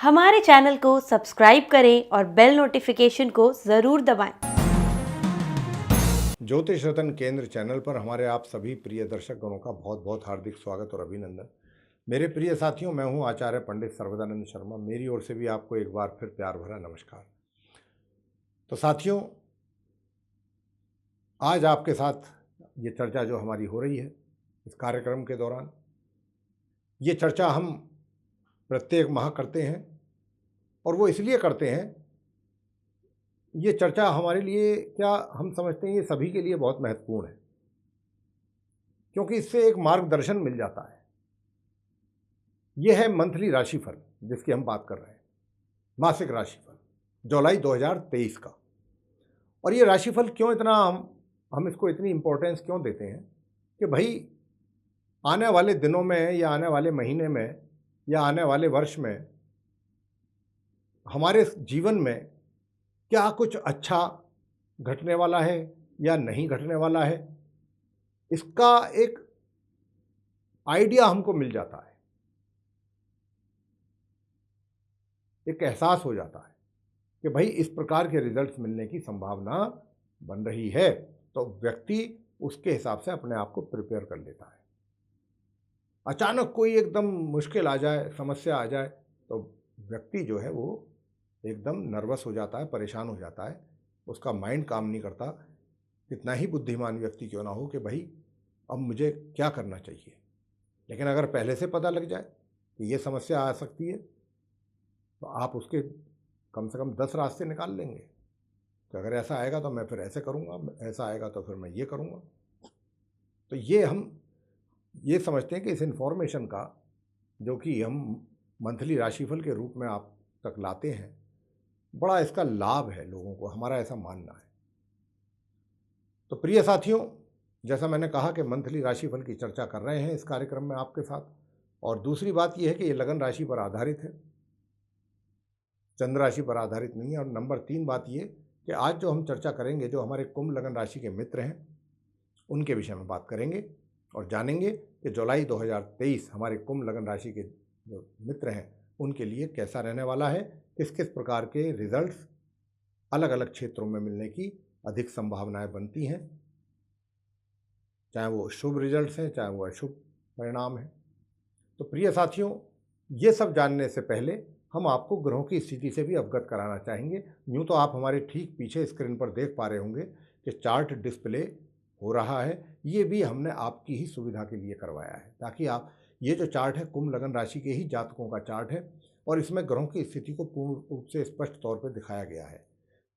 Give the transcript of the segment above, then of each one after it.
हमारे चैनल को सब्सक्राइब करें और बेल नोटिफिकेशन को ज़रूर दबाएं। ज्योतिष रतन केंद्र चैनल पर हमारे आप सभी प्रिय दर्शक गणों का बहुत बहुत हार्दिक स्वागत और अभिनंदन। मेरे प्रिय साथियों, मैं हूं आचार्य पंडित सर्वदानंद शर्मा। मेरी ओर से भी आपको एक बार फिर प्यार भरा नमस्कार। तो साथियों, आज आपके साथ ये चर्चा जो हमारी हो रही है इस कार्यक्रम के दौरान, ये चर्चा हम प्रत्येक माह करते हैं और वो इसलिए करते हैं, ये चर्चा हमारे लिए, क्या हम समझते हैं, ये सभी के लिए बहुत महत्वपूर्ण है, क्योंकि इससे एक मार्गदर्शन मिल जाता है। यह है मंथली राशिफल जिसकी हम बात कर रहे हैं, मासिक राशिफल जुलाई 2023 का। और ये राशिफल क्यों इतना हम इसको इतनी इम्पोर्टेंस क्यों देते हैं कि भाई आने वाले दिनों में या आने वाले महीने में या आने वाले वर्ष में हमारे जीवन में क्या कुछ अच्छा घटने वाला है या नहीं घटने वाला है, इसका एक आइडिया हमको मिल जाता है, एक एहसास हो जाता है कि भाई इस प्रकार के रिजल्ट्स मिलने की संभावना बन रही है। तो व्यक्ति उसके हिसाब से अपने आप को प्रिपेयर कर लेता है। अचानक कोई एकदम मुश्किल आ जाए, समस्या आ जाए, तो व्यक्ति जो है वो एकदम नर्वस हो जाता है, परेशान हो जाता है, उसका माइंड काम नहीं करता, कितना ही बुद्धिमान व्यक्ति क्यों ना हो, कि भाई अब मुझे क्या करना चाहिए। लेकिन अगर पहले से पता लग जाए कि ये समस्या आ सकती है, तो आप उसके कम से कम 10 रास्ते निकाल लेंगे कि अगर ऐसा आएगा तो मैं फिर ऐसे करूँगा, ऐसा आएगा तो फिर मैं ये करूँगा। तो ये हम ये समझते हैं कि इस इन्फॉर्मेशन का, जो कि हम मंथली राशिफल के रूप में आप तक लाते हैं, बड़ा इसका लाभ है लोगों को, हमारा ऐसा मानना है। तो प्रिय साथियों, जैसा मैंने कहा कि मंथली राशिफल की चर्चा कर रहे हैं इस कार्यक्रम में आपके साथ। और दूसरी बात यह है कि ये लगन राशि पर आधारित है, चंद्र राशि पर आधारित नहीं है। और नंबर 3 बात ये कि आज जो हम चर्चा करेंगे, जो हमारे कुंभ लगन राशि के मित्र हैं उनके विषय में बात करेंगे और जानेंगे कि जुलाई 2023 हमारे कुंभ लगन राशि के जो मित्र हैं उनके लिए कैसा रहने वाला है, किस किस प्रकार के रिजल्ट्स अलग अलग क्षेत्रों में मिलने की अधिक संभावनाएं बनती हैं, चाहे वो शुभ रिजल्ट्स हैं चाहे वो अशुभ परिणाम हैं। तो प्रिय साथियों, ये सब जानने से पहले हम आपको ग्रहों की स्थिति से भी अवगत कराना चाहेंगे। यूँ तो आप हमारे ठीक पीछे स्क्रीन पर देख पा रहे होंगे कि चार्ट डिस्प्ले हो रहा है। ये भी हमने आपकी ही सुविधा के लिए करवाया है, ताकि आप, ये जो चार्ट है कुंभ लगन राशि के ही जातकों का चार्ट है और इसमें ग्रहों की स्थिति को पूर्ण रूप से स्पष्ट तौर पर दिखाया गया है।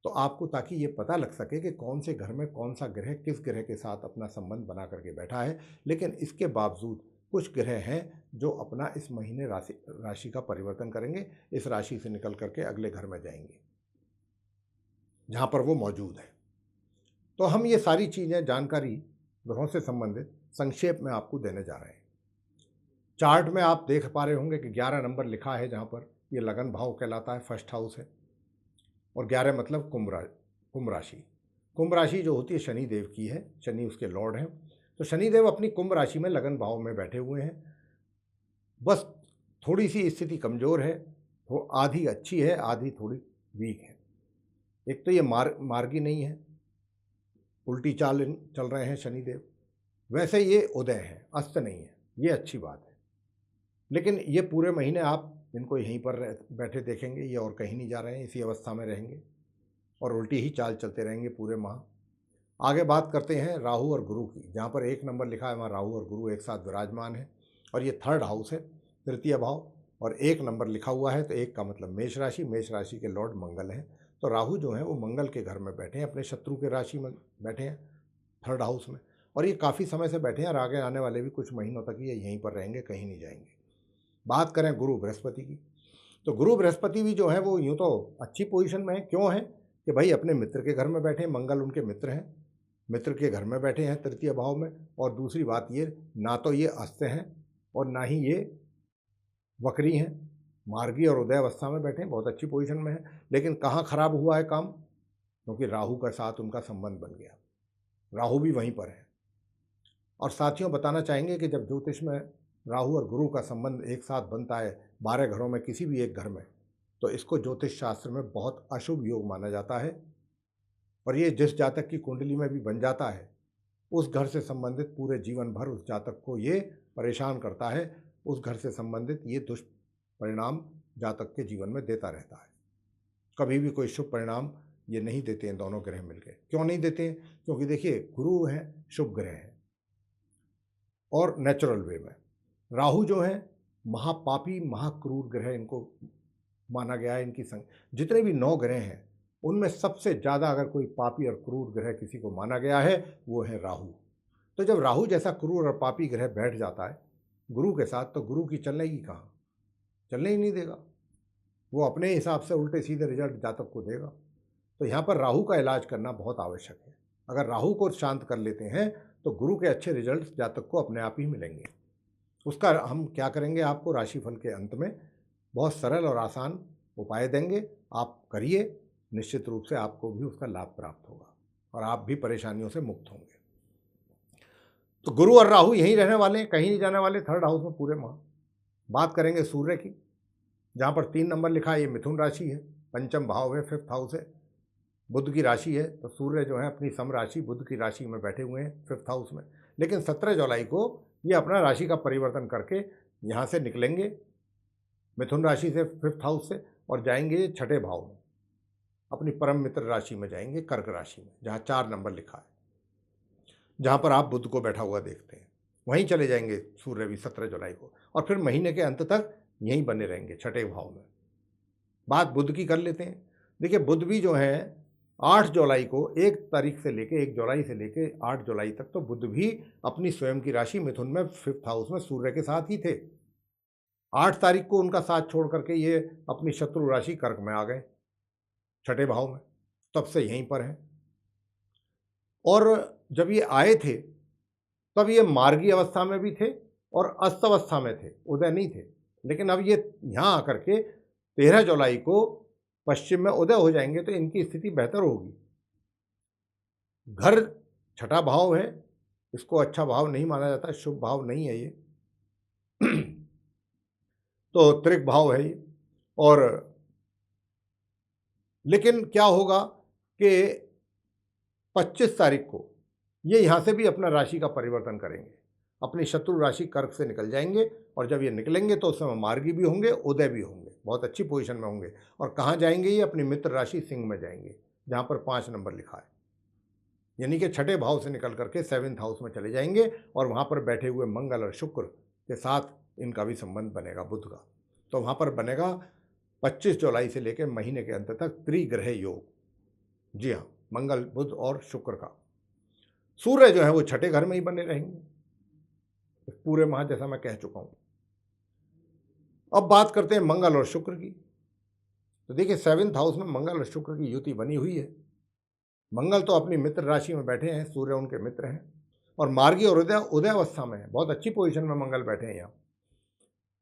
तो आपको, ताकि ये पता लग सके कि कौन से घर में कौन सा ग्रह किस ग्रह के साथ अपना संबंध बना करके बैठा है। लेकिन इसके बावजूद कुछ ग्रह हैं जो अपना इस महीने राशि का परिवर्तन करेंगे, इस राशि से निकल करके अगले घर में जाएंगे जहाँ पर वो मौजूद है। तो हम ये सारी चीज़ें, जानकारी ग्रहों से संबंधित संक्षेप में आपको देने जा रहे हैं। चार्ट में आप देख पा रहे होंगे कि 11 नंबर लिखा है, जहाँ पर ये लगन भाव कहलाता है, फर्स्ट हाउस है। और 11 मतलब कुंभ राशि। कुंभ राशि जो होती है शनि देव की है, शनि उसके लॉर्ड हैं। तो शनि देव अपनी कुंभ राशि में लगन भाव में बैठे हुए हैं। बस थोड़ी सी स्थिति कमज़ोर है, वो आधी अच्छी है आधी थोड़ी वीक है। एक तो ये मार्गी नहीं है, उल्टी चाल चल रहे हैं शनिदेव। वैसे ये उदय है, अस्त नहीं है, ये अच्छी बात है। लेकिन ये पूरे महीने आप इनको यहीं पर बैठे देखेंगे, ये और कहीं नहीं जा रहे हैं, इसी अवस्था में रहेंगे और उल्टी ही चाल चलते रहेंगे पूरे माह। आगे बात करते हैं राहु और गुरु की। जहाँ पर 1 नंबर लिखा है वहाँ राहु और गुरु एक साथ विराजमान है और ये थर्ड हाउस है, तृतीय भाव। और 1 नंबर लिखा हुआ है तो 1 का मतलब मेष राशि, मेष राशि के लॉर्ड मंगल हैं। तो राहु जो है वो मंगल के घर में बैठे हैं, अपने शत्रु के राशि में बैठे हैं, थर्ड हाउस में। और ये काफ़ी समय से बैठे हैं और आगे आने वाले भी कुछ महीनों तक ये यहीं पर रहेंगे, कहीं नहीं जाएंगे। बात करें गुरु बृहस्पति की, तो गुरु बृहस्पति भी जो है वो यूँ तो अच्छी पोजीशन में है। क्यों है कि भाई अपने मित्र के घर में बैठे हैं, मंगल उनके मित्र हैं, मित्र के घर में बैठे हैं तृतीय भाव में। और दूसरी बात ये, ना तो ये अस्त हैं और ना ही ये वक्री हैं, मार्गी और उदय अवस्था में बैठे हैं, बहुत अच्छी पोजीशन में है। लेकिन कहाँ खराब हुआ है काम, क्योंकि राहु के साथ उनका संबंध बन गया, राहु भी वहीं पर है। और साथियों, बताना चाहेंगे कि जब ज्योतिष में राहु और गुरु का संबंध एक साथ बनता है 12 घरों में किसी भी एक घर में, तो इसको ज्योतिष शास्त्र में बहुत अशुभ योग माना जाता है। और ये जिस जातक की कुंडली में भी बन जाता है, उस घर से संबंधित पूरे जीवन भर उस जातक को ये परेशान करता है। उस घर से संबंधित ये दुष्परिणाम जातक के जीवन में देता रहता है। कभी भी कोई शुभ परिणाम ये नहीं देते हैं दोनों ग्रह मिलकर। क्यों नहीं देते हैं? क्योंकि देखिए, गुरु हैं, शुभ ग्रह हैं, और नेचुरल वे में राहु जो है महापापी महाक्रूर ग्रह इनको माना गया है। इनकी जितने भी 9 ग्रह हैं उनमें सबसे ज़्यादा अगर कोई पापी और क्रूर ग्रह किसी को माना गया है वो है राहु। तो जब राहु जैसा क्रूर और पापी ग्रह बैठ जाता है गुरु के साथ, तो गुरु की चलने की कहाँ, चलने ही नहीं देगा। वो अपने हिसाब से उल्टे सीधे रिजल्ट जातक को देगा। तो यहाँ पर राहु का इलाज करना बहुत आवश्यक है। अगर राहु को शांत कर लेते हैं तो गुरु के अच्छे रिजल्ट जातक को अपने आप ही मिलेंगे। उसका हम क्या करेंगे, आपको राशिफल के अंत में बहुत सरल और आसान उपाय देंगे। आप करिए, निश्चित रूप से आपको भी उसका लाभ प्राप्त होगा और आप भी परेशानियों से मुक्त होंगे। तो गुरु और राहु यहीं रहने वाले हैं, कहीं नहीं जाने वाले, 3rd हाउस में पूरे माह। बात करेंगे सूर्य की, जहाँ पर 3 नंबर लिखा है, ये मिथुन राशि है, पंचम भाव है, 5th हाउस है, बुध की राशि है। तो सूर्य जो है अपनी सम राशि बुध की राशि में बैठे हुए हैं 5th हाउस में। लेकिन 17 जुलाई को ये अपना राशि का परिवर्तन करके यहाँ से निकलेंगे मिथुन राशि से 5th हाउस से, और जाएंगे 6ठे भाव में, अपनी परम मित्र राशि में जाएंगे, कर्क राशि में, जहाँ 4 नंबर लिखा है, जहाँ पर आप बुध को बैठा हुआ देखते हैं। वहीं चले जाएंगे सूर्य भी 17 जुलाई को, और फिर महीने के अंत तक यहीं बने रहेंगे 6ठे भाव में। बात बुध की कर लेते हैं। देखिए, बुध भी जो है 8 जुलाई को, 1 तारीख से लेके 1 जुलाई से लेके 8 जुलाई तक तो बुध भी अपनी स्वयं की राशि मिथुन में 5th हाउस में सूर्य के साथ ही थे। 8 तारीख को उनका साथ छोड़ करके ये अपनी शत्रु राशि कर्क में आ गए 6ठे भाव में, तब से यहीं पर हैं। और जब ये आए थे तब ये मार्गी अवस्था में भी थे और अस्त अवस्था में थे, उदय नहीं थे। लेकिन अब ये यहाँ आकर के 13 जुलाई को पश्चिम में उदय हो जाएंगे तो इनकी स्थिति बेहतर होगी। घर 6ठा भाव है, इसको अच्छा भाव नहीं माना जाता, शुभ भाव नहीं है ये तो त्रिक भाव है ये। और लेकिन क्या होगा कि 25 तारीख को ये यहाँ से भी अपना राशि का परिवर्तन करेंगे, अपनी शत्रु राशि कर्क से निकल जाएंगे, और जब ये निकलेंगे तो उस समय मार्गी भी होंगे, उदय भी होंगे, बहुत अच्छी पोजीशन में होंगे। और कहाँ जाएंगे ये? अपनी मित्र राशि सिंह में जाएंगे, जहाँ पर 5 नंबर लिखा है, यानी कि 6ठे भाव से निकल करके 7th हाउस में चले जाएंगे, और वहाँ पर बैठे हुए मंगल और शुक्र के साथ इनका भी संबंध बनेगा बुध का। तो वहाँ पर बनेगा 25 जुलाई से लेकर महीने के अंत तक त्रिग्रह योग। जी हाँ, मंगल बुध और शुक्र का। सूर्य जो है वो 6ठे घर में ही बने रहेंगे पूरे माह, जैसा मैं कह चुका हूं। अब बात करते हैं मंगल और शुक्र की। तो देखिए, 7th हाउस में मंगल और शुक्र की युति बनी हुई है। मंगल तो अपनी मित्र राशि में बैठे हैं, सूर्य उनके मित्र हैं, और मार्गी और उदय अवस्था में है, बहुत अच्छी पोजीशन में मंगल बैठे हैं यहाँ।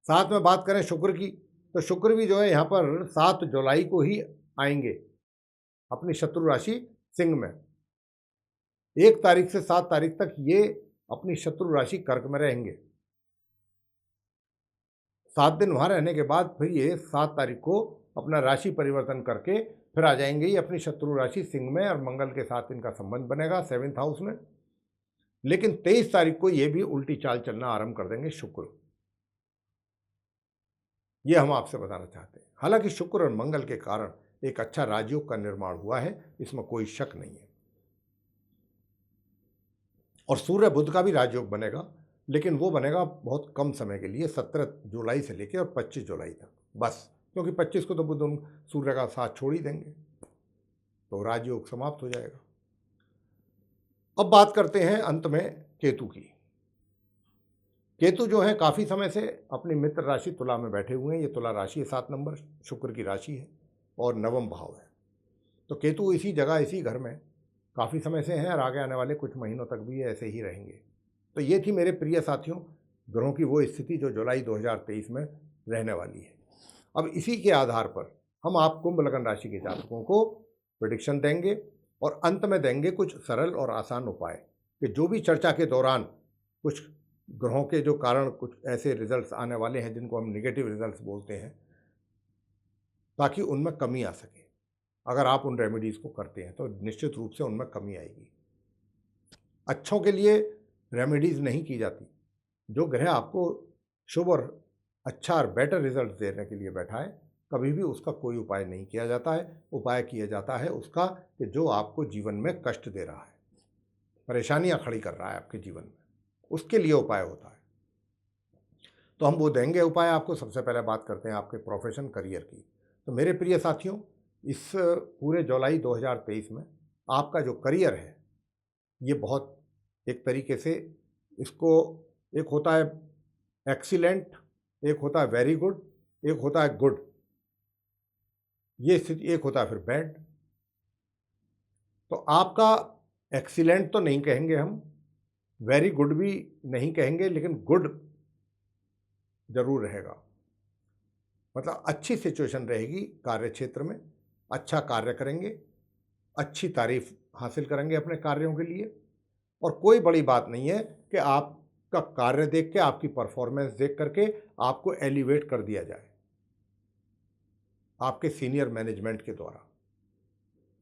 साथ में बात करें शुक्र की, तो शुक्र भी जो है यहाँ पर 7 जुलाई को ही आएंगे अपनी शत्रु राशि सिंह में। 1 तारीख से 7 तारीख तक ये अपनी शत्रु राशि कर्क में रहेंगे। 7 दिन वहाँ रहने के बाद फिर ये 7 तारीख को अपना राशि परिवर्तन करके फिर आ जाएंगे ये अपनी शत्रु राशि सिंह में, और मंगल के साथ इनका संबंध बनेगा 7th हाउस में। लेकिन 23 तारीख को ये भी उल्टी चाल चलना आरंभ कर देंगे शुक्र। ये हम आपसे बताना चाहते हैं। हालांकि शुक्र और मंगल के कारण एक अच्छा राजयोग का निर्माण हुआ है, इसमें कोई शक नहीं है। और सूर्य बुध का भी राजयोग बनेगा, लेकिन वो बनेगा बहुत कम समय के लिए, 17 जुलाई से लेकर और 25 जुलाई तक बस, क्योंकि 25 को तो बुध सूर्य का साथ छोड़ ही देंगे, तो राजयोग समाप्त हो जाएगा। अब बात करते हैं अंत में केतु की। केतु जो है काफ़ी समय से अपनी मित्र राशि तुला में बैठे हुए हैं। ये तुला राशि है, 7 नंबर शुक्र की राशि है और 9वां भाव है। तो केतु इसी जगह इसी घर में काफ़ी समय से हैं, और आगे आने वाले कुछ महीनों तक भी ऐसे ही रहेंगे। तो ये थी मेरे प्रिय साथियों ग्रहों की वो स्थिति जो जुलाई 2023 में रहने वाली है। अब इसी के आधार पर हम आप कुंभ लगन राशि के जातकों को प्रेडिक्शन देंगे, और अंत में देंगे कुछ सरल और आसान उपाय कि जो भी चर्चा के दौरान कुछ ग्रहों के जो कारण कुछ ऐसे रिजल्ट्स आने वाले हैं जिनको हम नेगेटिव रिजल्ट्स बोलते हैं, ताकि उनमें कमी आ सके। अगर आप उन रेमेडीज़ को करते हैं तो निश्चित रूप से उनमें कमी आएगी। अच्छों के लिए रेमेडीज़ नहीं की जाती। जो ग्रह आपको शुभ और अच्छा और बेटर रिजल्ट देने के लिए बैठा है, कभी भी उसका कोई उपाय नहीं किया जाता है। उपाय किया जाता है उसका कि जो आपको जीवन में कष्ट दे रहा है, परेशानियां खड़ी कर रहा है आपके जीवन में, उसके लिए उपाय होता है। तो हम वो देंगे उपाय आपको। सबसे पहले बात करते हैं आपके प्रोफेशन करियर की। तो मेरे प्रिय साथियों, इस पूरे जुलाई 2023 में आपका जो करियर है ये बहुत एक तरीके से इसको, एक होता है एक्सीलेंट, एक होता है वेरी गुड, एक होता है गुड, ये स्थिति, एक होता है फिर बैड। तो आपका एक्सीलेंट तो नहीं कहेंगे हम, वेरी गुड भी नहीं कहेंगे, लेकिन गुड जरूर रहेगा। मतलब अच्छी सिचुएशन रहेगी कार्य क्षेत्र में, अच्छा कार्य करेंगे, अच्छी तारीफ हासिल करेंगे अपने कार्यों के लिए। और कोई बड़ी बात नहीं है कि आपका कार्य देख के, आपकी परफॉर्मेंस देख करके आपको एलिवेट कर दिया जाए आपके सीनियर मैनेजमेंट के द्वारा।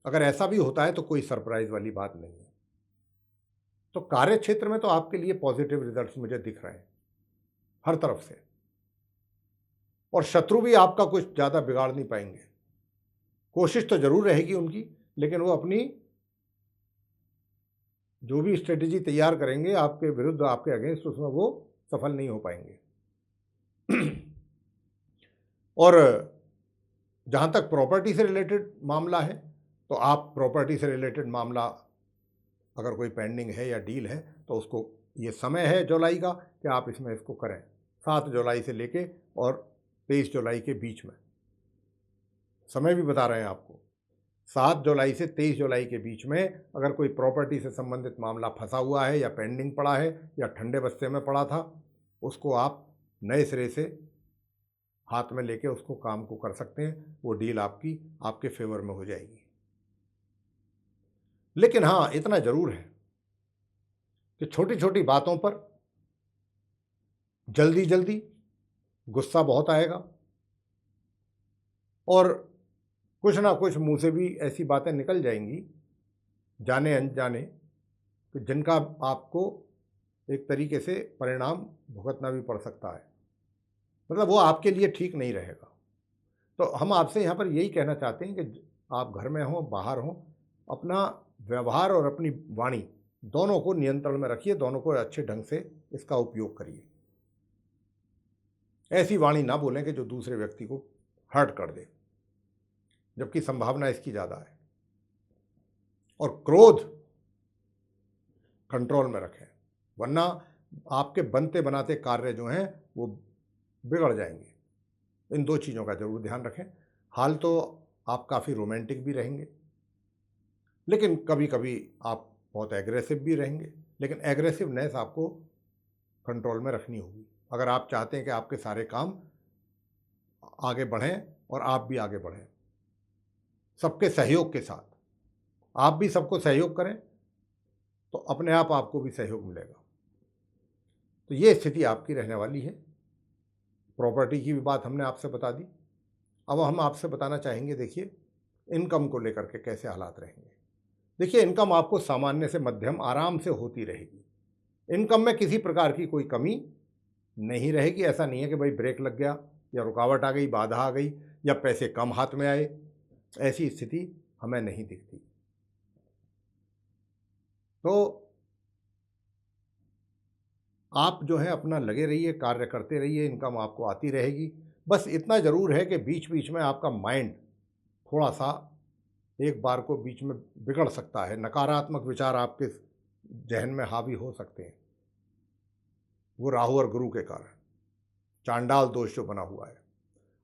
अगर ऐसा भी होता है तो कोई सरप्राइज वाली बात नहीं है। तो कार्य क्षेत्र में तो आपके लिए पॉजिटिव रिजल्ट्स मुझे दिख रहे हैं हर तरफ से, और शत्रु भी आपका कुछ ज़्यादा बिगाड़ नहीं पाएंगे। कोशिश तो जरूर रहेगी उनकी, लेकिन वो अपनी जो भी स्ट्रेटेजी तैयार करेंगे आपके विरुद्ध, आपके अगेंस्ट, उसमें वो सफल नहीं हो पाएंगे। और जहाँ तक प्रॉपर्टी से रिलेटेड मामला है, तो आप प्रॉपर्टी से रिलेटेड मामला अगर कोई पेंडिंग है या डील है तो उसको, ये समय है जुलाई का कि आप इसमें इसको करें। 7 जुलाई से लेके और 23 जुलाई के बीच में, समय भी बता रहे हैं आपको, 7 जुलाई से 23 जुलाई के बीच में अगर कोई प्रॉपर्टी से संबंधित मामला फंसा हुआ है या पेंडिंग पड़ा है या ठंडे बस्ते में पड़ा था, उसको आप नए सिरे से हाथ में लेके उसको काम को कर सकते हैं। वो डील आपकी आपके फेवर में हो जाएगी। लेकिन हाँ, इतना जरूर है कि छोटी छोटी बातों पर जल्दी जल्दी गुस्सा बहुत आएगा, और कुछ ना कुछ मुंह से भी ऐसी बातें निकल जाएंगी जाने अनजाने, कि जिनका आपको एक तरीके से परिणाम भुगतना भी पड़ सकता है। मतलब वो आपके लिए ठीक नहीं रहेगा। तो हम आपसे यहाँ पर यही कहना चाहते हैं कि आप घर में हों, बाहर हों, अपना व्यवहार और अपनी वाणी दोनों को नियंत्रण में रखिए, दोनों को अच्छे ढंग से इसका उपयोग करिए। ऐसी वाणी ना बोलें कि जो दूसरे व्यक्ति को हर्ट कर दे, जबकि संभावना इसकी ज़्यादा है। और क्रोध कंट्रोल में रखें, वरना आपके बनते बनाते कार्य जो हैं वो बिगड़ जाएंगे। इन 2 चीज़ों का जरूर ध्यान रखें। हाल तो आप काफ़ी रोमांटिक भी रहेंगे, लेकिन कभी कभी आप बहुत एग्रेसिव भी रहेंगे, लेकिन एग्रेसिवनेस आपको कंट्रोल में रखनी होगी अगर आप चाहते हैं कि आपके सारे काम आगे बढ़ें और आप भी आगे बढ़ें सबके सहयोग के साथ। आप भी सबको सहयोग करें तो अपने आप आपको भी सहयोग मिलेगा। तो ये स्थिति आपकी रहने वाली है। प्रॉपर्टी की भी बात हमने आपसे बता दी। अब हम आपसे बताना चाहेंगे, देखिए इनकम को लेकर के कैसे हालात रहेंगे। देखिए, इनकम आपको सामान्य से मध्यम आराम से होती रहेगी। इनकम में किसी प्रकार की कोई कमी नहीं रहेगी। ऐसा नहीं है कि भाई ब्रेक लग गया या रुकावट आ गई, बाधा आ गई या पैसे कम हाथ में आए, ऐसी स्थिति हमें नहीं दिखती। तो आप जो है अपना लगे रहिए, कार्य करते रहिए, इनकम आपको आती रहेगी। बस इतना ज़रूर है कि बीच बीच में आपका माइंड थोड़ा सा एक बार को बीच में बिगड़ सकता है, नकारात्मक विचार आपके जहन में हावी हो सकते हैं। वो राहु और गुरु के कारण चांडाल दोष जो बना हुआ है,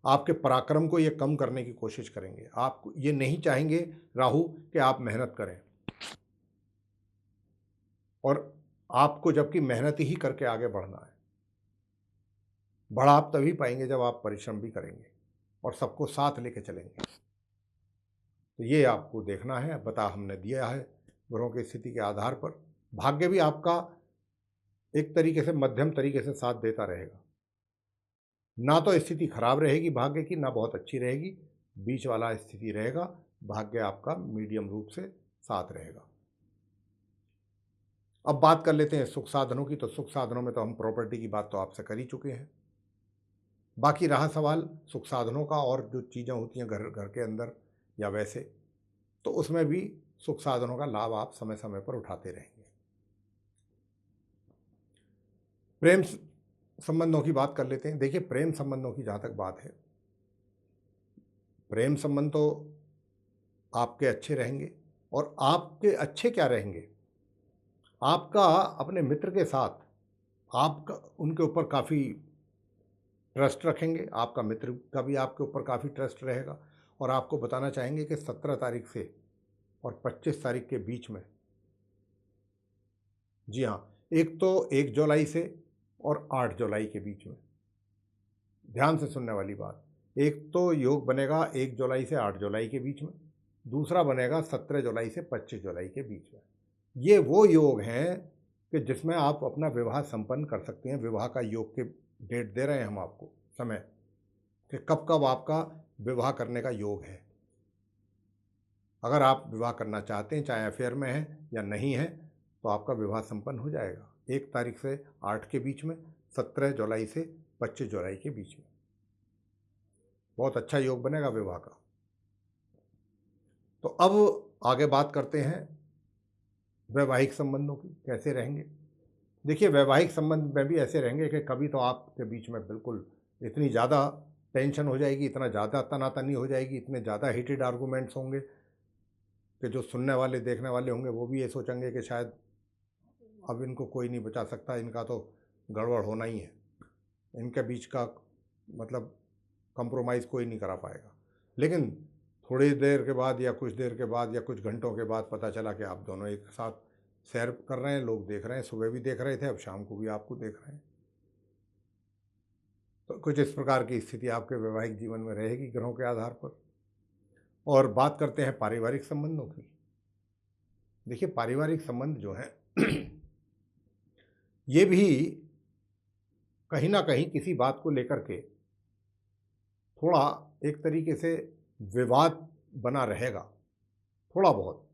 आपके पराक्रम को ये कम करने की कोशिश करेंगे। आप ये नहीं चाहेंगे राहु कि आप मेहनत करें, और आपको जबकि मेहनत ही करके आगे बढ़ना है। बढ़ा आप तभी पाएंगे जब आप परिश्रम भी करेंगे और सबको साथ लेके चलेंगे। तो ये आपको देखना है, बता हमने दिया है ग्रहों की स्थिति के आधार पर। भाग्य भी आपका एक तरीके से मध्यम तरीके से साथ देता रहेगा। ना तो स्थिति खराब रहेगी भाग्य की, ना बहुत अच्छी रहेगी, बीच वाला स्थिति रहेगा, भाग्य आपका मीडियम रूप से साथ रहेगा। अब बात कर लेते हैं सुख साधनों की। तो सुख साधनों में तो हम प्रॉपर्टी की बात तो आपसे कर ही चुके हैं। बाकी रहा सवाल सुख साधनों का और जो चीज़ें होती हैं घर घर के अंदर या वैसे, तो उसमें भी सुख साधनों का लाभ आप समय समय पर उठाते रहेंगे। प्रेम संबंधों की बात कर लेते हैं। देखिए, प्रेम संबंधों की जहाँ तक बात है, प्रेम संबंध तो आपके अच्छे रहेंगे। और आपके अच्छे क्या रहेंगे, आपका अपने मित्र के साथ आपका उनके ऊपर काफ़ी ट्रस्ट रखेंगे, आपका मित्र का भी आपके ऊपर काफ़ी ट्रस्ट रहेगा। और आपको बताना चाहेंगे कि 17 तारीख से और 25 तारीख के बीच में, जी हाँ, एक तो 1 जुलाई से और 8 जुलाई के बीच में, ध्यान से सुनने वाली बात, एक तो योग बनेगा 1 जुलाई से 8 जुलाई के बीच में, दूसरा बनेगा 17 जुलाई से 25 जुलाई के बीच में। ये वो योग हैं कि जिसमें आप अपना विवाह संपन्न कर सकते हैं। विवाह का योग के डेट दे रहे हैं हम आपको, समय कि कब कब आपका विवाह करने का योग है। अगर आप विवाह करना चाहते हैं, चाहे अफेयर में है या नहीं है, तो आपका विवाह संपन्न हो जाएगा 1 तारीख से 8 के बीच में, 17 जुलाई से 25 जुलाई के बीच में। बहुत अच्छा योग बनेगा विवाह का। तो अब आगे बात करते हैं वैवाहिक संबंधों की, कैसे रहेंगे। देखिए, वैवाहिक संबंध में भी ऐसे रहेंगे कि कभी तो आपके बीच में बिल्कुल इतनी ज़्यादा टेंशन हो जाएगी, इतना ज़्यादा तनातनी हो जाएगी, इतने ज़्यादा हीटेड आर्गूमेंट्स होंगे कि जो सुनने वाले देखने वाले होंगे वो भी ये सोचेंगे कि शायद अब इनको कोई नहीं बचा सकता, इनका तो गड़बड़ होना ही है, इनके बीच का मतलब कंप्रोमाइज़ कोई नहीं करा पाएगा। लेकिन थोड़ी देर के बाद या कुछ देर के बाद या कुछ घंटों के बाद पता चला कि आप दोनों एक साथ सैर कर रहे हैं, लोग देख रहे हैं, सुबह भी देख रहे थे, अब शाम को भी आपको देख रहे हैं। तो कुछ इस प्रकार की स्थिति आपके वैवाहिक जीवन में रहेगी ग्रहों के आधार पर। और बात करते हैं पारिवारिक संबंधों की। देखिए, पारिवारिक संबंध जो हैं ये भी कहीं ना कहीं किसी बात को लेकर के थोड़ा एक तरीके से विवाद बना रहेगा, थोड़ा बहुत।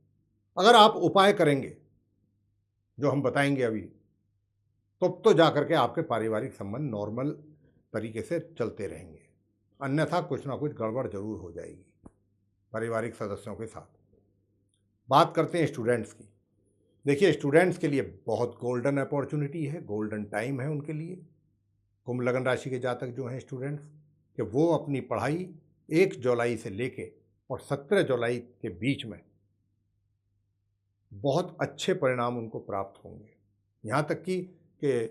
अगर आप उपाय करेंगे जो हम बताएंगे अभी, तब तो जाकर के आपके पारिवारिक संबंध नॉर्मल तरीके से चलते रहेंगे, अन्यथा कुछ ना कुछ गड़बड़ जरूर हो जाएगी पारिवारिक सदस्यों के साथ। बात करते हैं स्टूडेंट्स की। देखिए, स्टूडेंट्स के लिए बहुत गोल्डन अपॉर्चुनिटी है, गोल्डन टाइम है उनके लिए। कुंभ लगन राशि के जातक जो हैं स्टूडेंट्स, कि वो अपनी पढ़ाई 1 जुलाई से लेके और 17 जुलाई के बीच में बहुत अच्छे परिणाम उनको प्राप्त होंगे। यहाँ तक कि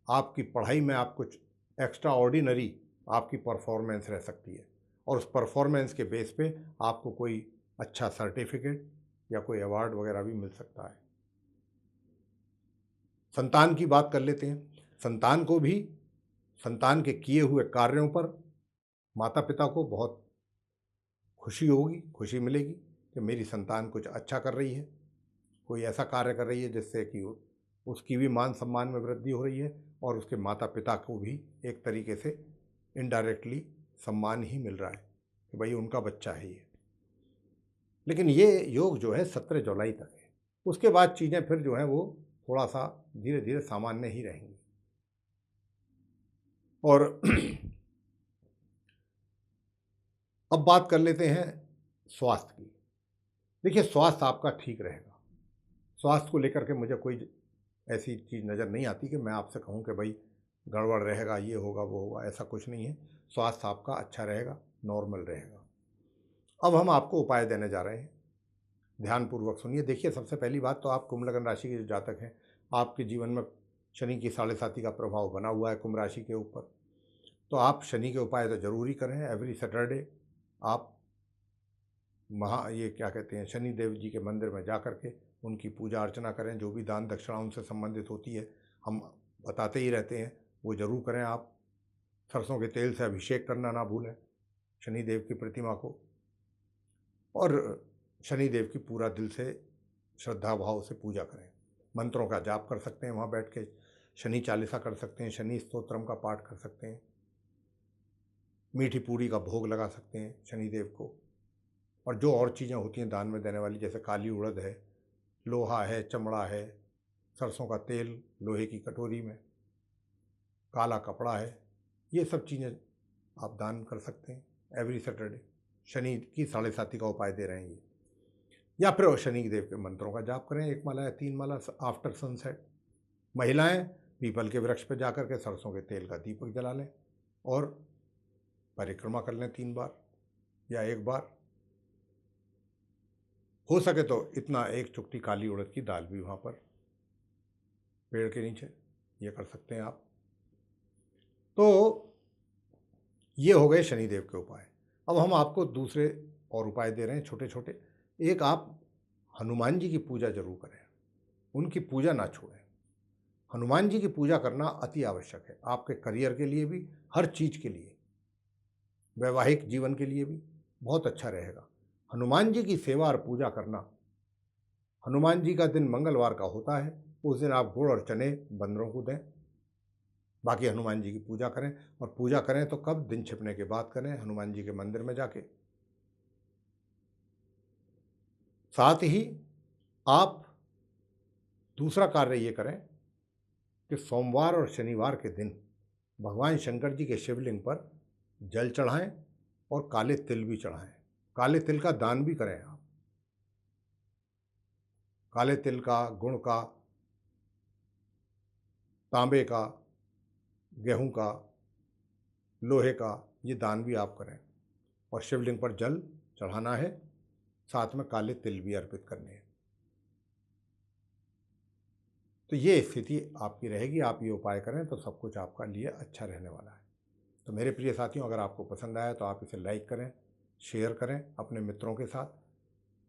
आपकी पढ़ाई में आप कुछ एक्स्ट्रा ऑर्डिनरी आपकी परफॉर्मेंस रह सकती है, और उस परफॉर्मेंस के बेस पे आपको कोई अच्छा सर्टिफिकेट या कोई अवार्ड वगैरह भी मिल सकता है। संतान की बात कर लेते हैं। संतान को भी संतान के किए हुए कार्यों पर माता पिता को बहुत खुशी होगी, खुशी मिलेगी कि मेरी संतान कुछ अच्छा कर रही है, कोई ऐसा कार्य कर रही है जिससे कि उसकी भी मान सम्मान में वृद्धि हो रही है, और उसके माता पिता को भी एक तरीके से इनडायरेक्टली सम्मान ही मिल रहा है कि भाई उनका बच्चा है ये। लेकिन ये योग जो है 17 जुलाई तक है, उसके बाद चीज़ें फिर जो हैं वो थोड़ा सा धीरे धीरे सामान्य ही रहेंगी। और अब बात कर लेते हैं स्वास्थ्य की। देखिए, स्वास्थ्य आपका ठीक रहेगा। स्वास्थ्य को लेकर के मुझे कोई ऐसी चीज़ नज़र नहीं आती कि मैं आपसे कहूँ कि भाई गड़बड़ रहेगा, ये होगा वो होगा, ऐसा कुछ नहीं है। स्वास्थ्य आपका अच्छा रहेगा, नॉर्मल रहेगा। अब हम आपको उपाय देने जा रहे हैं, ध्यानपूर्वक सुनिए। देखिए, सबसे पहली बात तो आप कुंभ लगन राशि के जो जातक हैं, आपके जीवन में शनि की 7.5 का प्रभाव बना हुआ है कुंभ राशि के ऊपर, तो आप शनि के उपाय तो जरूर ही करें। एवरी सैटरडे आप ये क्या कहते हैं, शनि देव जी के मंदिर में जा कर के उनकी पूजा अर्चना करें। जो भी दान दक्षिणा उनसे संबंधित होती है हम बताते ही रहते हैं, वो ज़रूर करें आप। सरसों के तेल से अभिषेक करना ना भूलें शनि देव की प्रतिमा को, और शनि देव की पूरा दिल से श्रद्धा भाव से पूजा करें। मंत्रों का जाप कर सकते हैं वहाँ बैठ के, शनि चालीसा कर सकते हैं, शनि स्तोत्रम का पाठ कर सकते हैं। मीठी पूड़ी का भोग लगा सकते हैं शनिदेव को। और जो और चीज़ें होती हैं दान में देने वाली, जैसे काली उड़द है, लोहा है, चमड़ा है, सरसों का तेल लोहे की कटोरी में, काला कपड़ा है, ये सब चीज़ें आप दान कर सकते हैं एवरी सैटरडे। शनि की 7.5 का उपाय दे रहे हैं ये। या फिर शनि देव के मंत्रों का जाप करें, 1 माला या 3 माला आफ्टर सनसेट। महिलाएं पीपल के वृक्ष पर जाकर के सरसों के तेल का दीपक जला लें और परिक्रमा कर लें 3 बार या 1 बार। हो सके तो इतना 1 चुटकी काली उड़द की दाल भी वहाँ पर पेड़ के नीचे ये कर सकते हैं आप। तो ये हो गए शनिदेव के उपाय। अब हम आपको दूसरे और उपाय दे रहे हैं छोटे छोटे। एक, आप हनुमान जी की पूजा जरूर करें, उनकी पूजा ना छोड़ें। हनुमान जी की पूजा करना अति आवश्यक है आपके करियर के लिए भी, हर चीज़ के लिए, वैवाहिक जीवन के लिए भी बहुत अच्छा रहेगा। हनुमान जी की सेवा और पूजा करना। हनुमान जी का दिन मंगलवार का होता है, उस दिन आप गुड़ और चने बंदरों को दें। बाकी हनुमान जी की पूजा करें, और पूजा करें तो कब? दिन छिपने के बाद करें, हनुमान जी के मंदिर में जाके। साथ ही आप दूसरा कार्य ये करें कि सोमवार और शनिवार के दिन भगवान शंकर जी के शिवलिंग पर जल चढ़ाएं और काले तिल भी चढ़ाएं। काले तिल का दान भी करें आप। काले तिल का, गुड़ का, तांबे का, गेहूं का, लोहे का, ये दान भी आप करें। और शिवलिंग पर जल चढ़ाना है, साथ में काले तिल भी अर्पित करने हैं। तो ये स्थिति आपकी रहेगी। आप ये उपाय करें तो सब कुछ आपका लिए अच्छा रहने वाला है। तो मेरे प्रिय साथियों, अगर आपको पसंद आया तो आप इसे लाइक करें, शेयर करें अपने मित्रों के साथ,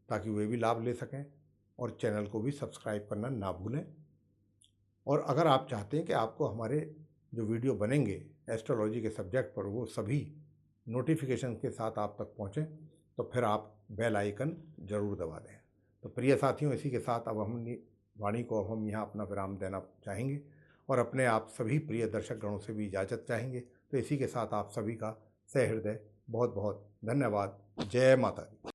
ताकि वे भी लाभ ले सकें। और चैनल को भी सब्सक्राइब करना ना भूलें। और अगर आप चाहते हैं कि आपको हमारे जो वीडियो बनेंगे एस्ट्रोलॉजी के सब्जेक्ट पर, वो सभी नोटिफिकेशन के साथ आप तक पहुँचें, तो फिर आप बेल आइकन ज़रूर दबा दें। तो प्रिय साथियों, इसी के साथ अब वाणी को हम यहाँ अपना विराम देना चाहेंगे और अपने आप सभी प्रिय दर्शक गणों से भी इजाज़त चाहेंगे। तो इसी के साथ आप सभी का सहृदय बहुत बहुत धन्यवाद। जय माता दी।